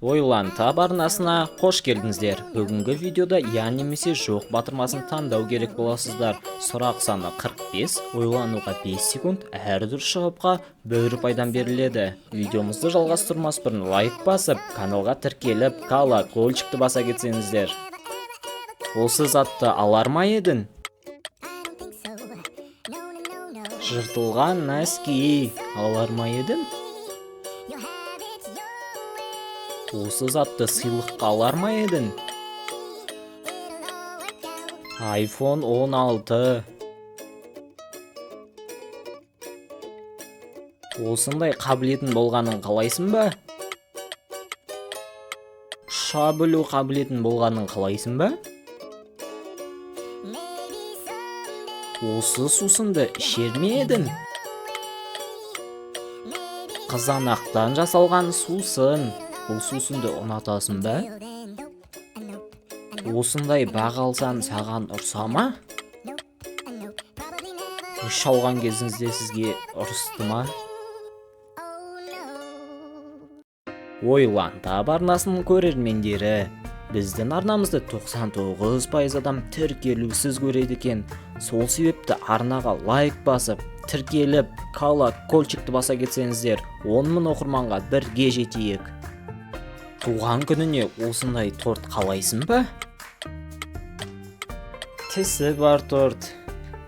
Ойлан таб арнасына қош келдіңіздер. Бүгінгі видеода я немесе жоқ батырмасын таңдау керек боласыздар. Сұрақ саны 45, ойлануға 5 секунд, әр дұрыс жауапқа 1 пайдан беріледі. Видеомызды жалғастырмас бұрын лайк басып, каналға тіркеліп, колокольчикті баса кетсеңіздер. Осы затты алар ма едің? Жыртылған нәски алар ма едің? Осы затты сыйлыққа алар ма едің? iPhone 16. Осындай қабілетін болғанын қалайсың ба? Ұша білу қабілетін болғанын қалайсың ба? Осы сусынды ішер ме едің? Қызанақтан жасалған сусын. Бұл сусынды ұнатасың ба? Осындай бақ алсан саған ұрса ма? Үш алған кезіңізде сізге ұрысты ма? Ойлан таб арнасының көрермендері, біздің арнамызды 99% адам тіркелусіз көреді екен. Сол себепті арнаға лайк басып, тіркеліп, колокольчикті баса кетсеңіздер, 10 000 оқырманға бірге жетейік. Туған күніне осындай торт қалайсың ба? Тісі бар торт.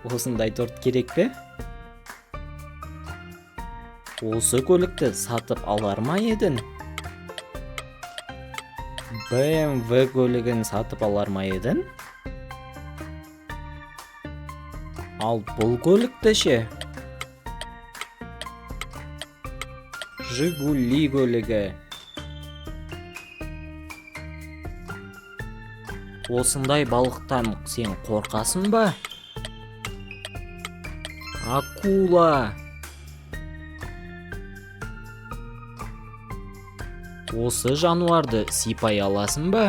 Осындай торт керек пе? Осы көлікті сатып алар ма едің? BMW көлігін сатып алар ма едің? Ал бұл көлікті ше? Жигули көлігі. Осындай балықтан сен қорқасың ба? Акула. Осы жануарды сипай аласың ба?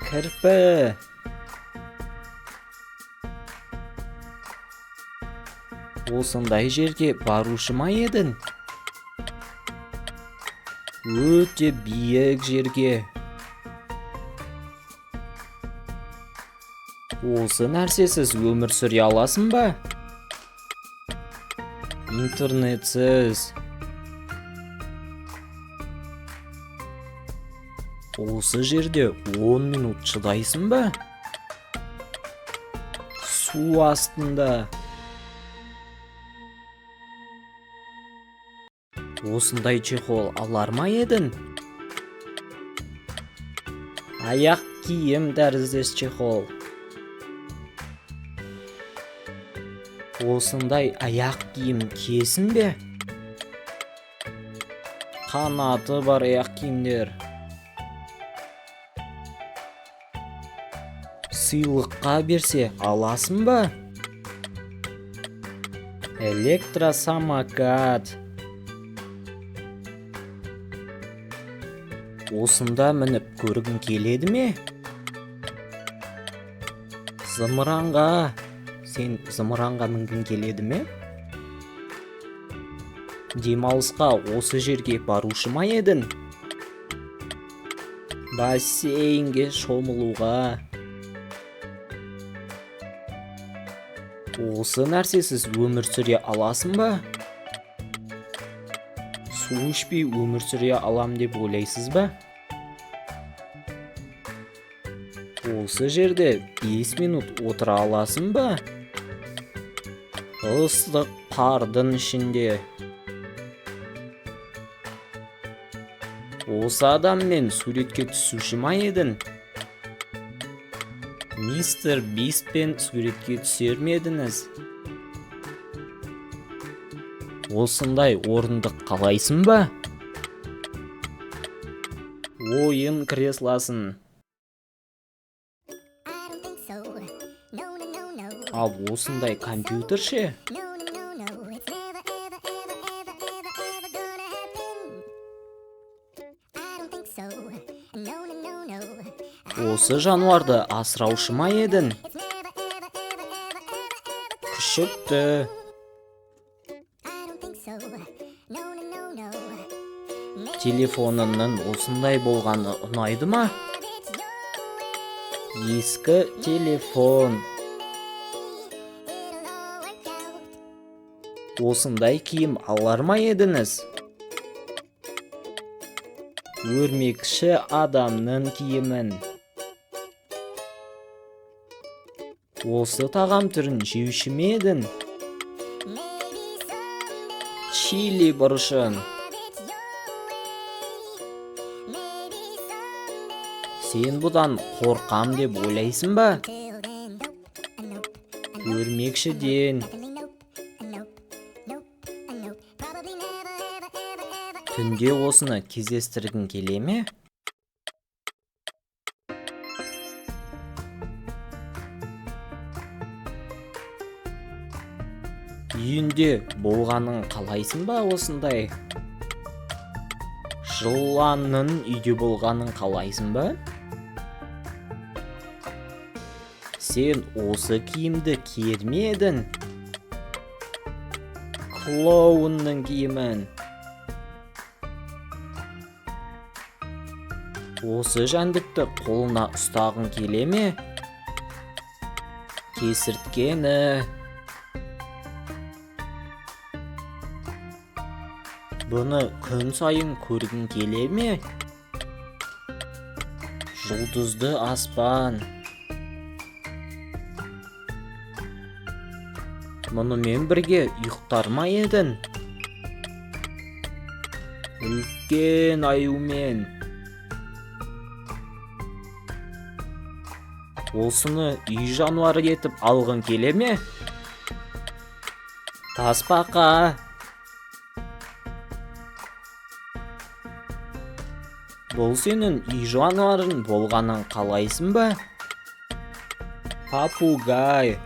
Кірпі. Осындай жерге барушы ма едің? Өте биік жерге. Осы нәрсесіз өмір сүре аласың ба? Интернетсіз. Осы жерде 10 минут шыдайсың ба? Су астында. Осындай чехол алар ма едің? Аяқ киім тәріздес чехол. Осындай аяқ киім киесің бе? Қанаты бар аяқ киімдер. Сыйлыққа берсе аласың ба? Электросамокат. Осында мініп көргің келеді ме? Зымыранға. Сен зымыранға мінгің келеді ме? Демалысқа осы жерге барушы ма едің? Бассейнге шомылуға. Осы нәрсесіз өмір сүре аласың ба? Су ішпей өмір сүре алам деп ойлайсыз ба? Осы жерде 5 минут отыра аласың ба? Ыстық қардың ішінде. Осы адаммен суретке түсуші ма едің? Мистер Бистпен суретке түсер ме едіңіз? Осындай орындық қалайсың ба? Ойын креслосын. Ал осындай компьютер ше? Осы жануарды асыраушы ма едің? Күшікті. Телефонының осындай болғаны ұнайды ма? Ескі телефон. Осындай киім алар ма едіңіз? Өрмекші адамның киімін. Осы тағам түрін жеуші ме едің? Чили бұрышын. Сен бұдан қорқам деп ойлайсың ба? Өрмекшіден. Түнде осыны кездестіргің келе ме? Үйінде болғанын қалайсың ба осындай? Жыланның үйде болғанын қалайсың ба? Сен осы киімді киер ме едің? Клоунның киімін. Осы жәндікті қолына ұстағың келе ме? Кесірткені. Бұны күн сайын көргің келе ме? Жұлдызды аспан. Мұнымен бірге ұйықтар ма едің? Үлкен аюмен. Осыны үй жануары етіп алғың келе ме? Тасбақа. Бұл сенің үй жануарың болғанын қалайсың ба? Папугай.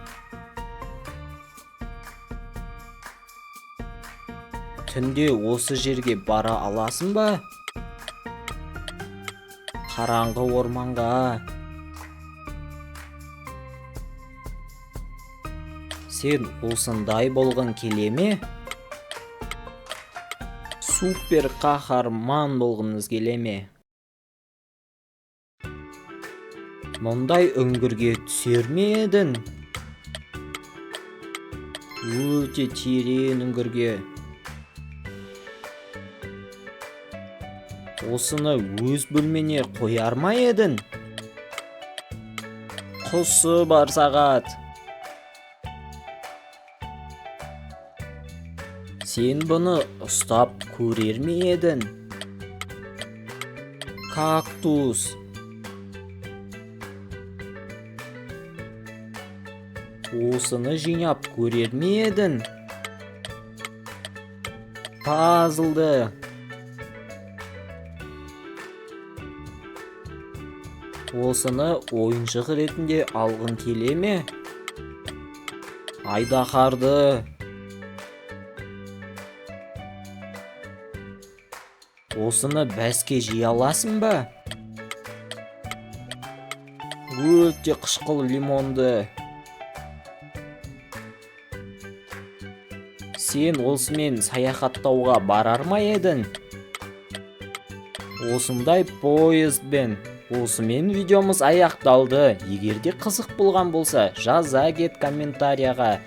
Түнде осы жерге бара аласың ба? Қараңғы орманға. Сен осындай болғың келе ме? Супер қаһарман болғыңыз келе ме? Мұндай үңгірге түсер ме едің? Өте терең үңгірге. Осыны өз бөлмеңе қояр ма едің? Құсы бар сағат. Сен бұны ұстап көрер ме едің? Кактус. Осыны жинап көрер ме едің? Пазлды. Осыны ойыншық ретінде алғың келе ме? Айдаһарды. Осыны бәске жей аласың ба? Өте қышқыл лимонды. Сен осымен саяхаттауға барар ма едің? Осындай поездбен. Осымен видеомыз аяқталды. Егерде қызық болған болса, жаза кет комментарияға.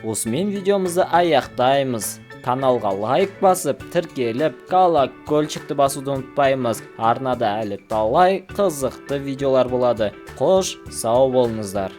Осымен видеомызды аяқтаймыз. Каналға лайк басып, тіркеліп, колокольчикті басуды ұмытпаймыз. Арнада әлі талай қызықты видеолар болады. Қош, сау болыңыздар.